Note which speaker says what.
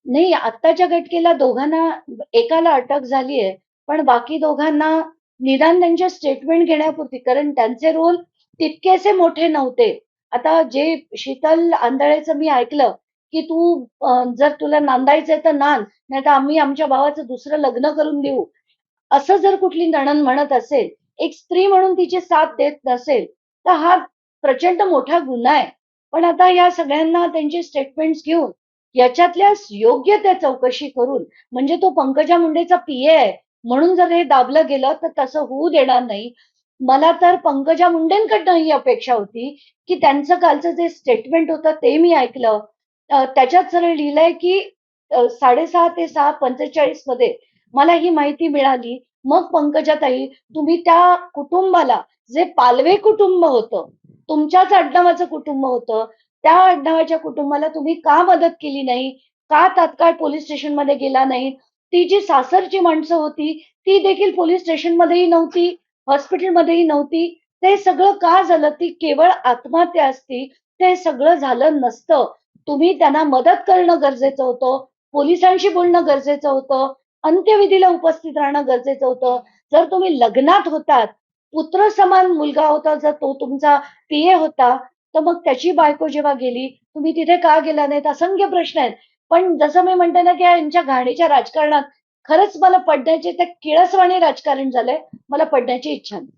Speaker 1: नाही, आत्ताच्या घटनेला दोघांना एकाला अटक झालीये, पण बाकी दोघांना निदान त्यांचे स्टेटमेंट घेण्यापुरती कारण त्यांचे रोल तितकेसे मोठे नव्हते. आता जे शीतल आंधळेचं मी ऐकलं, की "तू जर तुला नांदायचंय तर नांद, नाहीतर आम्ही आमच्या भावाचं दुसरं लग्न करून देऊ." असं जर कुठली नणंद म्हणत असेल, एक स्त्री म्हणून तिची साथ देत नसेल, तर हा प्रचंड मोठा गुन्हा आहे. पण आता या सगळ्यांना त्यांचे स्टेटमेंट्स घेऊन याच्यातल्या योग्य त्या चौकशी करून म्हणजे तो पंकजा मुंडेचा पीए आहे म्हणून जर हे दाबलं गेलं तर तसं होऊ देणार नाही. मला तर पंकजा मुंडेंकडनं ही अपेक्षा होती, की त्यांचं कालचं जे स्टेटमेंट होतं ते मी ऐकलं. त्याच्यात सरळ लिहिलंय, की 6:30 ते 6:45 मध्ये मला ही माहिती मिळाली. मग पंकजाताई तुम्ही त्या कुटुंबाला जे पालवे कुटुंब होतं, तुमच्याच आडनावाचं कुटुंब होतं, त्या आडनावाच्या कुटुंबाला तुम्ही का मदत केली नाही? का तात्काळ पोलीस स्टेशनमध्ये गेला नाही? ती जी सासरची माणसं होती, ती देखील पोलीस स्टेशनमध्येही नव्हती, हॉस्पिटलमध्येही नव्हती. ते सगळं का झालं? ती केवळ आत्महत्या असती, ते सगळं झालं नसतं. तुम्ही त्यांना मदत करणं गरजेचं होतं. पोलिसांशी बोलणं गरजेचं होतं. अंत्यविधीला उपस्थित राहणं गरजेचं होतं. जर तुम्ही लग्नात होतात, पुत्रसमान मुलगा होता, जर तो तुमचा पीए होता, तर मग त्याची बायको जेव्हा गेली, तुम्ही तिथे का गेला नाहीत? असंख्य प्रश्न आहेत. पण जसं मी म्हणते ना, की यांच्या घाणीच्या राजकारणात खरंच मला पडण्याचे ते किळसवाणे राजकारण झालंय. मला पडण्याची इच्छा नाही.